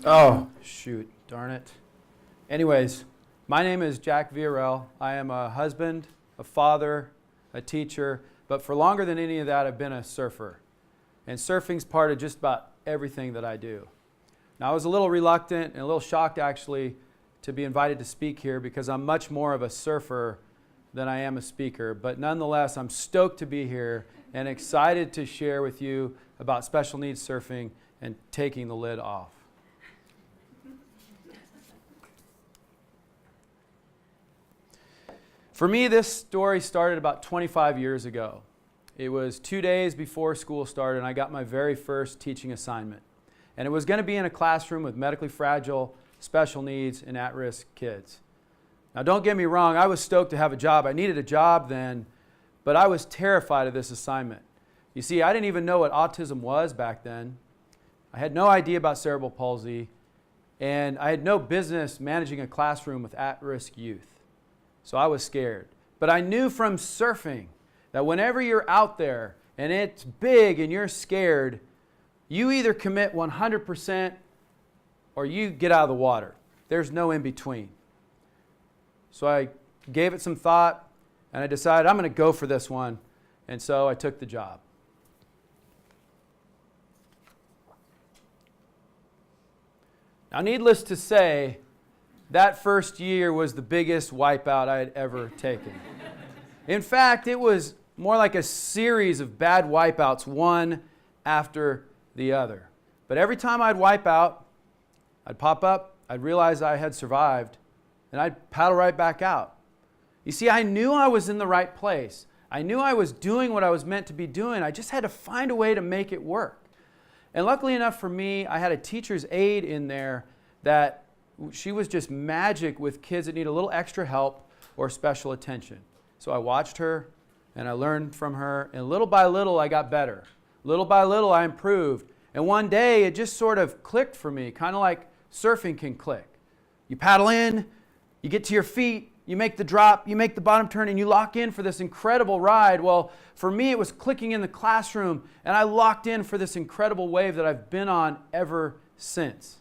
Oh, shoot, darn it. Anyways, my name is Jack Villarell. I am a husband, a father, a teacher, but for longer than any of that, I've been a surfer. And surfing's part of just about everything that I do. Now, I was a little reluctant and a little shocked, actually, to be invited to speak here because I'm much more of a surfer than I am a speaker. But nonetheless, I'm stoked to be here and excited to share with you about special needs surfing and taking the lid off. For me, this story started about 25 years ago. It was 2 days before school started, and I got my very first teaching assignment. And it was going to be in a classroom with medically fragile, special needs, and at-risk kids. Now, don't get me wrong, I was stoked to have a job. I needed a job then, but I was terrified of this assignment. You see, I didn't even know what autism was back then. I had no idea about cerebral palsy, and I had no business managing a classroom with at-risk youth. So I was scared. But I knew from surfing that whenever you're out there and it's big and you're scared, you either commit 100% or you get out of the water. There's no in between. So I gave it some thought and I decided I'm going to go for this one. And so I took the job. Now, needless to say, that first year was the biggest wipeout I had ever taken. In fact, it was more like a series of bad wipeouts, one after the other. But every time I'd wipe out, I'd pop up, I'd realize I had survived, and I'd paddle right back out. You see, I knew I was in the right place. I knew I was doing what I was meant to be doing. I just had to find a way to make it work. And luckily enough for me, I had a teacher's aide in there that she was just magic with kids that need a little extra help or special attention. So I watched her and I learned from her, and little by little I got better. Little by little I improved. And one day it just sort of clicked for me, kind of like surfing can click. You paddle in, you get to your feet, you make the drop, you make the bottom turn, and you lock in for this incredible ride. Well, for me it was clicking in the classroom, and I locked in for this incredible wave that I've been on ever since.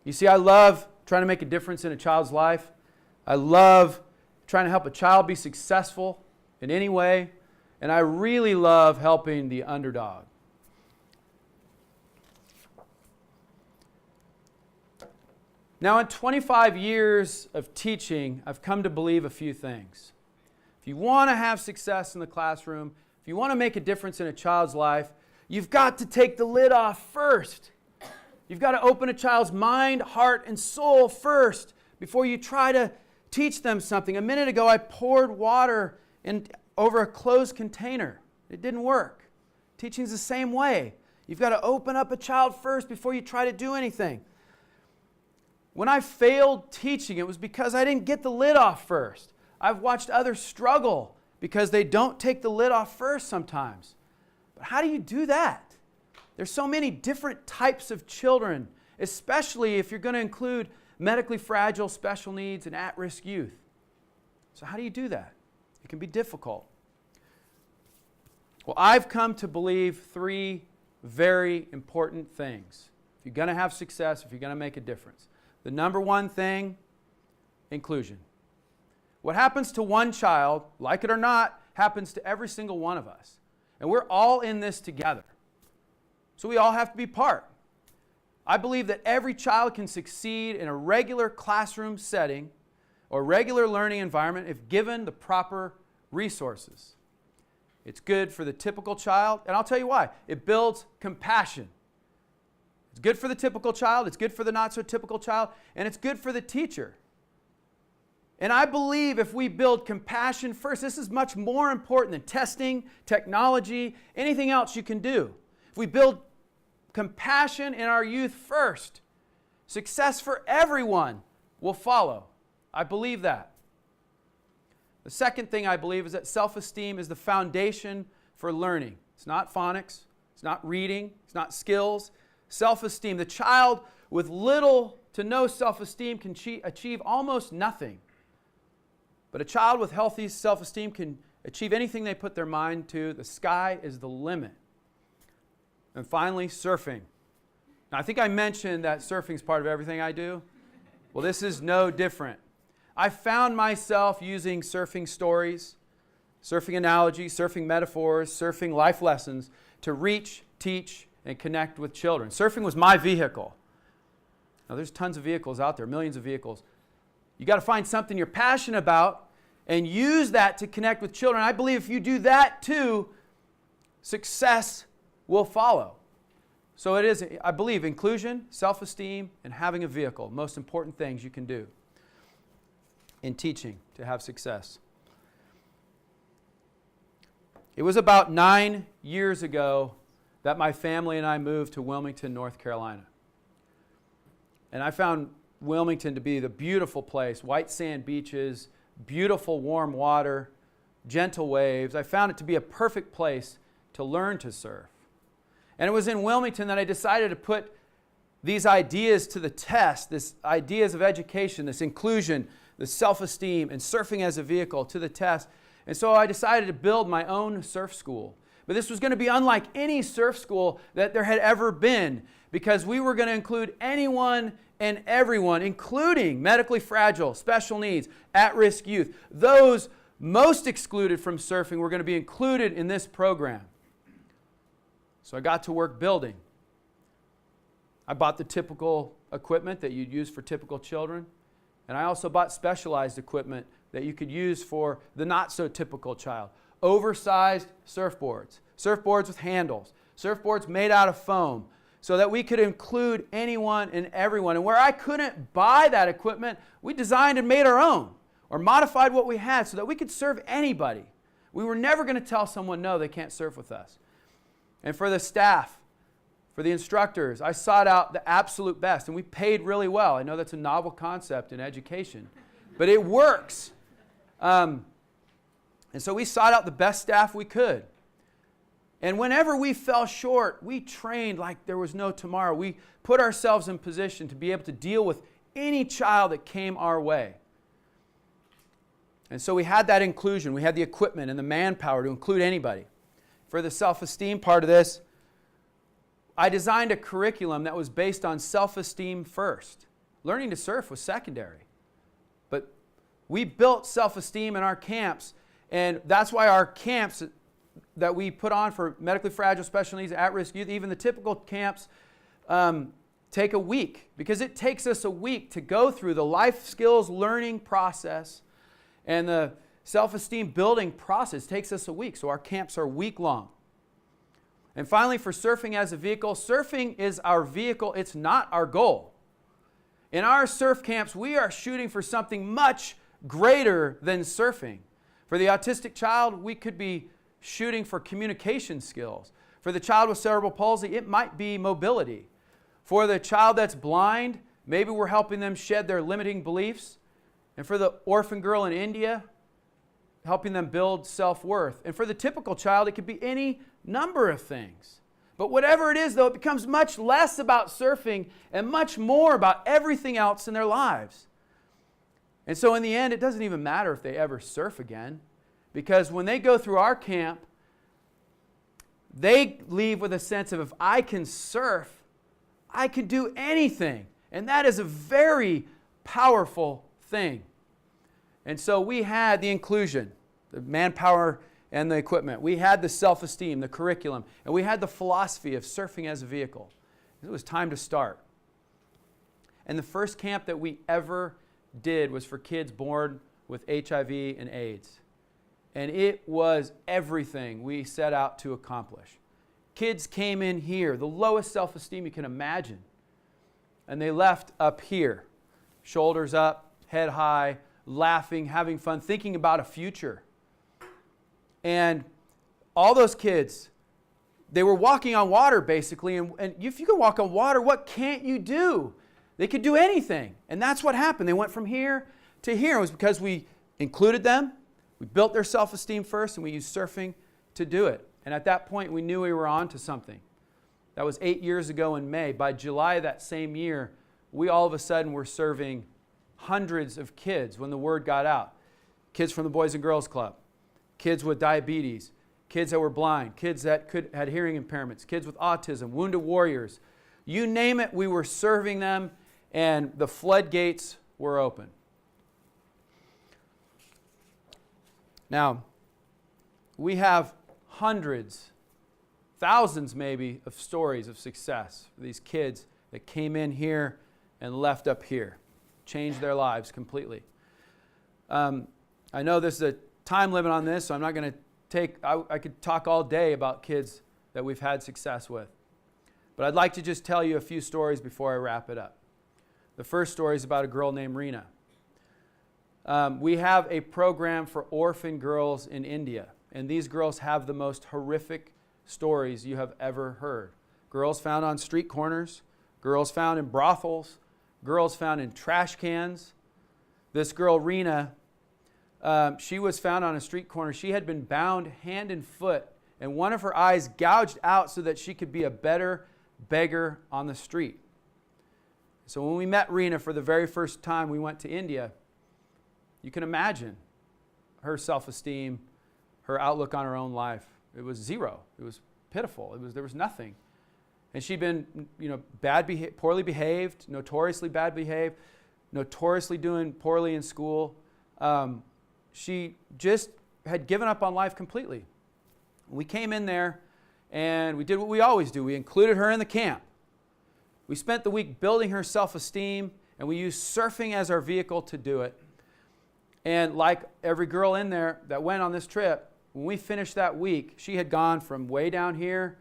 You see, I love trying to make a difference in a child's life. I love trying to help a child be successful in any way. And I really love helping the underdog. Now, in 25 years of teaching, I've come to believe a few things. If you want to have success in the classroom, if you want to make a difference in a child's life, you've got to take the lid off first. You've got to open a child's mind, heart, and soul first before you try to teach them something. A minute ago, I poured water over a closed container. It didn't work. Teaching's the same way. You've got to open up a child first before you try to do anything. When I failed teaching, it was because I didn't get the lid off first. I've watched others struggle because they don't take the lid off first sometimes. But how do you do that? There's so many different types of children, especially if you're going to include medically fragile, special needs, and at-risk youth. So how do you do that? It can be difficult. Well, I've come to believe three very important things. If you're going to have success, if you're going to make a difference. The number one thing, inclusion. What happens to one child, like it or not, happens to every single one of us. And we're all in this together. So we all have to be part. I believe that every child can succeed in a regular classroom setting or regular learning environment if given the proper resources. It's good for the typical child, and I'll tell you why. It builds compassion. It's good for the typical child, it's good for the not-so-typical child, and it's good for the teacher. And I believe if we build compassion first, this is much more important than testing, technology, anything else you can do. If we build compassion in our youth first, success for everyone will follow. I believe that. The second thing I believe is that self-esteem is the foundation for learning. It's not phonics, it's not reading, it's not skills. Self-esteem. The child with little to no self-esteem can achieve almost nothing. But a child with healthy self-esteem can achieve anything they put their mind to. The sky is the limit. And finally, surfing. Now, I think I mentioned that surfing is part of everything I do. Well, this is no different. I found myself using surfing stories, surfing analogies, surfing metaphors, surfing life lessons to reach, teach, and connect with children. Surfing was my vehicle. Now, there's tons of vehicles out there, millions of vehicles. You got to find something you're passionate about and use that to connect with children. I believe if you do that too, success will follow. So it is, I believe, inclusion, self-esteem, and having a vehicle, most important things you can do in teaching to have success. It was about 9 years ago that my family and I moved to Wilmington, North Carolina. And I found Wilmington to be the beautiful place, white sand beaches, beautiful warm water, gentle waves. I found it to be a perfect place to learn to surf. And it was in Wilmington that I decided to put these ideas to the test, these ideas of education, this inclusion, the self-esteem, and surfing as a vehicle to the test. And so I decided to build my own surf school. But this was going to be unlike any surf school that there had ever been, because we were going to include anyone and everyone, including medically fragile, special needs, at-risk youth. Those most excluded from surfing were going to be included in this program. So I got to work building. I bought the typical equipment that you'd use for typical children. And I also bought specialized equipment that you could use for the not-so-typical child. Oversized surfboards, surfboards with handles, surfboards made out of foam, so that we could include anyone and everyone. And where I couldn't buy that equipment, we designed and made our own, or modified what we had so that we could serve anybody. We were never going to tell someone, no, they can't surf with us. And for the staff, for the instructors, I sought out the absolute best, and we paid really well. I know that's a novel concept in education, but it works. And so we sought out the best staff we could. And whenever we fell short, we trained like there was no tomorrow. We put ourselves in position to be able to deal with any child that came our way. And so we had that inclusion. We had the equipment and the manpower to include anybody. For the self-esteem part of this, I designed a curriculum that was based on self-esteem first. Learning to surf was secondary. But we built self-esteem in our camps, and that's why our camps that we put on for medically fragile, special needs, at-risk youth, even the typical camps, take a week, because it takes us a week to go through the life skills learning process, and the self-esteem building process takes us a week. So our camps are week-long. And finally, for surfing as a vehicle, surfing is our vehicle. It's not our goal. In our surf camps, we are shooting for something much greater than surfing. For the autistic child, we could be shooting for communication skills. For the child with cerebral palsy, it might be mobility. For the child that's blind, maybe we're helping them shed their limiting beliefs. And for the orphan girl in India, helping them build self-worth. And for the typical child, it could be any number of things. But whatever it is, though, it becomes much less about surfing and much more about everything else in their lives. And so in the end, it doesn't even matter if they ever surf again, because when they go through our camp, they leave with a sense of, if I can surf, I can do anything. And that is a very powerful thing. And so we had the inclusion, the manpower and the equipment. We had the self-esteem, the curriculum, and we had the philosophy of surfing as a vehicle. It was time to start. And the first camp that we ever did was for kids born with HIV and AIDS. And it was everything we set out to accomplish. Kids came in here, the lowest self-esteem you can imagine, and they left up here, shoulders up, head high, laughing, having fun, thinking about a future. And all those kids, they were walking on water basically, and if you can walk on water, what can't you do? They could do anything. And that's what happened. They went from here to here. It was because we included them, we built their self-esteem first, and we used surfing to do it. And at that point, we knew we were on to something. That was 8 years ago in May. By July of that same year, we all of a sudden were serving hundreds of kids when the word got out. Kids from the Boys and Girls Club, kids with diabetes, kids that were blind, kids that had hearing impairments, kids with autism, wounded warriors, You name it, we were serving them, and the floodgates were open. Now, we have hundreds, thousands maybe, of stories of success for these kids that came in here and left up here, changed their lives completely. I know there's a time limit on this, so I'm not going to I could talk all day about kids that we've had success with. But I'd like to just tell you a few stories before I wrap it up. The first story is about a girl named Rena. We have a program for orphan girls in India, and these girls have the most horrific stories you have ever heard. Girls found on street corners, girls found in brothels, girls found in trash cans. This girl, Rena, she was found on a street corner. She had been bound hand and foot, and one of her eyes gouged out so that she could be a better beggar on the street. So when we met Rena for the very first time we went to India, you can imagine her self-esteem, her outlook on her own life. It was zero. It was pitiful. There was nothing. And she'd been, poorly behaved, notoriously bad behaved, notoriously doing poorly in school. She just had given up on life completely. We came in there and we did what we always do. We included her in the camp. We spent the week building her self-esteem, and we used surfing as our vehicle to do it. And like every girl in there that went on this trip, when we finished that week, she had gone from way down here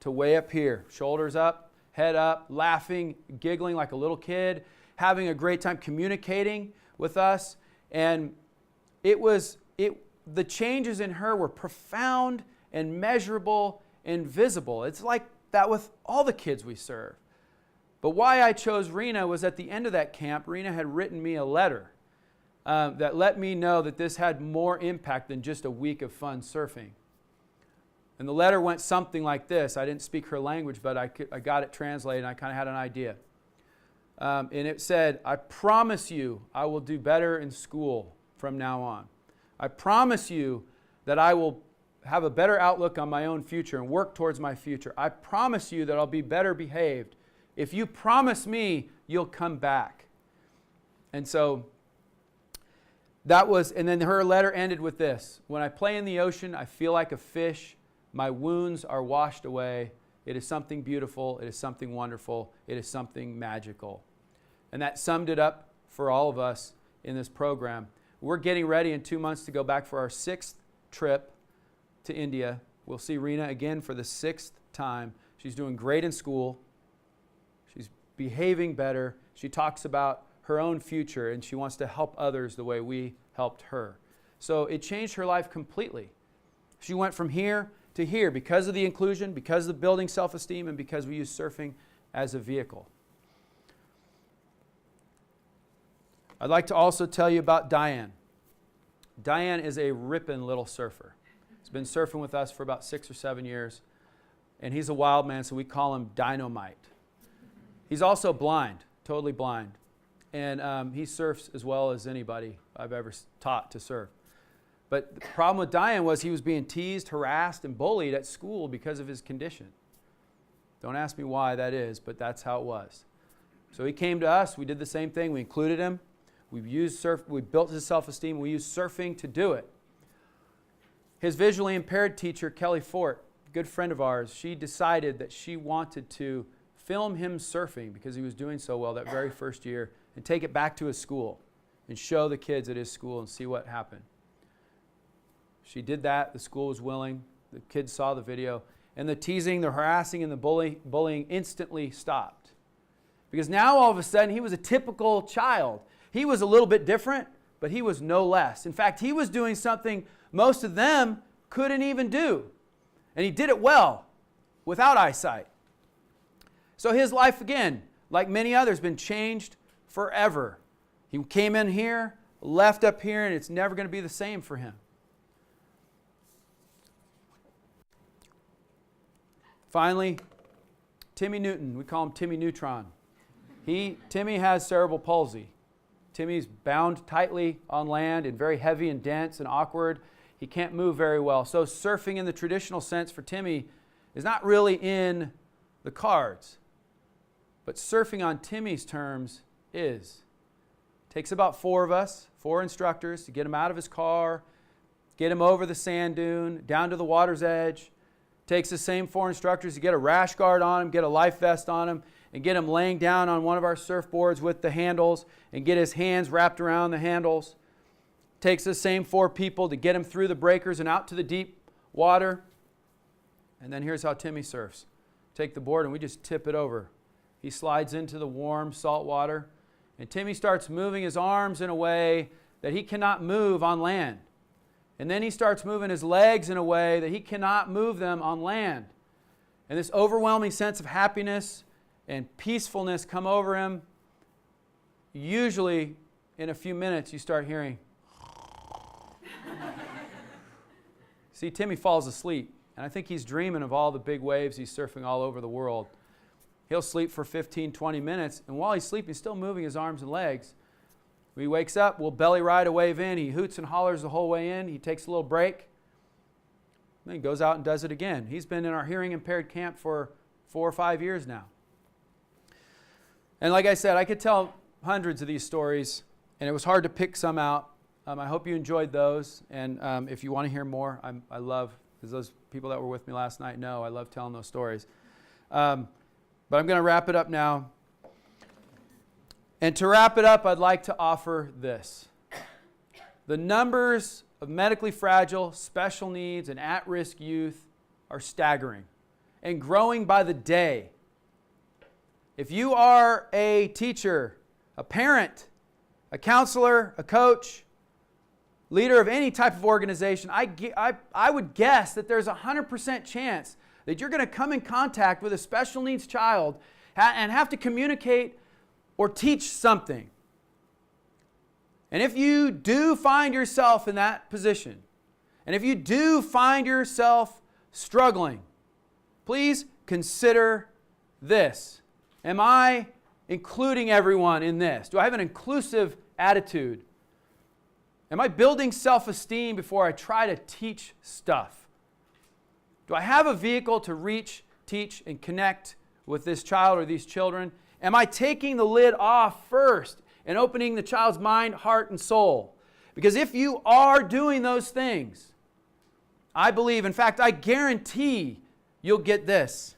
to way up here. Shoulders up, head up, laughing, giggling like a little kid, having a great time communicating with us. And the changes in her were profound and measurable and visible. It's like that with all the kids we serve. But why I chose Rena was at the end of that camp, Rena had written me a letter that let me know that this had more impact than just a week of fun surfing. And the letter went something like this. I didn't speak her language, but I got it translated, and I kind of had an idea. And it said, I promise you I will do better in school from now on. I promise you that I will have a better outlook on my own future and work towards my future. I promise you that I'll be better behaved. If you promise me, you'll come back. And so and then her letter ended with this. When I play in the ocean, I feel like a fish. My wounds are washed away. It is something beautiful. It is something wonderful. It is something magical. And that summed it up for all of us in this program. We're getting ready in 2 months to go back for our 6th trip to India. We'll see Rena again for the 6th time. She's doing great in school. She's behaving better. She talks about her own future, and she wants to help others the way we helped her. So it changed her life completely. She went from here to here because of the inclusion, because of building self-esteem, and because we use surfing as a vehicle. I'd like to also tell you about Diane. Diane is a ripping little surfer. He's been surfing with us for about 6 or 7 years, and he's a wild man, so we call him Dynamite. He's also blind, totally blind, and he surfs as well as anybody I've ever taught to surf. But the problem with Diane was he was being teased, harassed, and bullied at school because of his condition. Don't ask me why that is, but that's how it was. So he came to us. We did the same thing. We included him. We built his self-esteem. We used surfing to do it. His visually impaired teacher, Kelly Fort, a good friend of ours, she decided that she wanted to film him surfing because he was doing so well that very first year and take it back to his school and show the kids at his school and see what happened. She did that. The school was willing. The kids saw the video. And the teasing, the harassing, and the bullying instantly stopped. Because now all of a sudden he was a typical child. He was a little bit different, but he was no less. In fact, he was doing something most of them couldn't even do. And he did it well, without eyesight. So his life, again, like many others, been changed forever. He came in here, left up here, and it's never going to be the same for him. Finally, Timmy Newton. We call him Timmy Neutron. Timmy has cerebral palsy. Timmy's bound tightly on land and very heavy and dense and awkward. He can't move very well. So surfing in the traditional sense for Timmy is not really in the cards. But surfing on Timmy's terms is. Takes about 4 of us, 4 instructors, to get him out of his car, get him over the sand dune, down to the water's edge. Takes the same 4 instructors to get a rash guard on him, get a life vest on him, and get him laying down on one of our surfboards with the handles and get his hands wrapped around the handles. Takes the same 4 people to get him through the breakers and out to the deep water. And then here's how Timmy surfs. Take the board and we just tip it over. He slides into the warm salt water, and Timmy starts moving his arms in a way that he cannot move on land. And then he starts moving his legs in a way that he cannot move them on land. And this overwhelming sense of happiness and peacefulness come over him. Usually, in a few minutes, you start hearing. See, Timmy falls asleep, and I think he's dreaming of all the big waves he's surfing all over the world. He'll sleep for 15, 20 minutes, and while he's sleeping, he's still moving his arms and legs. When he wakes up, we'll belly ride a wave in. He hoots and hollers the whole way in. He takes a little break. Then he goes out and does it again. He's been in our hearing impaired camp for 4 or 5 years now. And like I said, I could tell hundreds of these stories, and it was hard to pick some out. I hope you enjoyed those. And if you want to hear more, I love, because those people that were with me last night know I love telling those stories. But I'm going to wrap it up now. And to wrap it up, I'd like to offer this. The numbers of medically fragile, special needs, and at-risk youth are staggering and growing by the day. If you are a teacher, a parent, a counselor, a coach, leader of any type of organization, I would guess that there's a 100% chance that you're going to come in contact with a special needs child and have to communicate or teach something. And if you do find yourself in that position, and if you do find yourself struggling, please consider this. Am I including everyone in this? Do I have an inclusive attitude? Am I building self-esteem before I try to teach stuff? Do I have a vehicle to reach, teach, and connect with this child or these children? Am I taking the lid off first and opening the child's mind, heart, and soul? Because if you are doing those things, I believe, in fact, I guarantee you'll get this.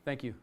Thank you.